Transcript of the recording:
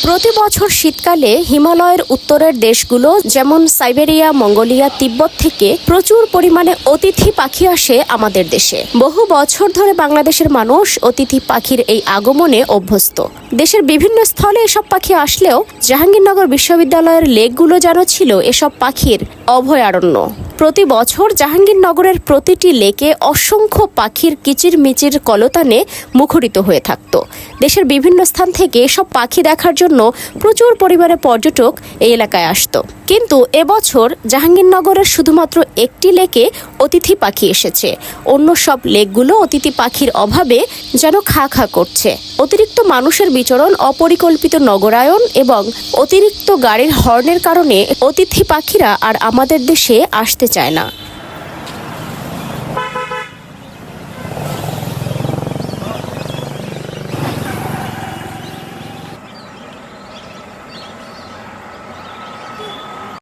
প্রতি বছর শীতকালে হিমালয়ের উত্তরের দেশগুলো যেমন সাইবেরিয়া, মঙ্গোলিয়া, তিব্বত থেকে প্রচুর পরিমাণে অতিথি পাখি আসে আমাদের দেশে। বহু বছর ধরে বাংলাদেশের মানুষ অতিথি পাখির এই আগমনে অভ্যস্ত। দেশের বিভিন্ন স্থলে এসব পাখি আসলেও জাহাঙ্গীরনগর বিশ্ববিদ্যালয়ের লেকগুলো যেন ছিল এসব পাখির অভয়ারণ্য। প্রতি বছর জাহাঙ্গীরনগরের প্রতিটি লেকে অসংখ্য পাখির কিচিরমিচির কলতানে মুখরিত হয়ে থাকত। দেশের বিভিন্ন স্থান থেকে এসব পাখি দেখার জন্য প্রচুর পরিমাণে পর্যটক এই এলাকায় আসতো। কিন্তু এবছর জাহাঙ্গীরনগরের শুধুমাত্র একটি লেকে অতিথি পাখি এসেছে। অন্য সব লেকগুলো অতিথি পাখির অভাবে যেন খা খা করছে। অতিরিক্ত মানুষের বিচরণ, অপরিকল্পিত নগরায়ন এবং অতিরিক্ত গাড়ির হর্নের কারণে অতিথি পাখিরা আর আমাদের দেশে আসতে চায় না।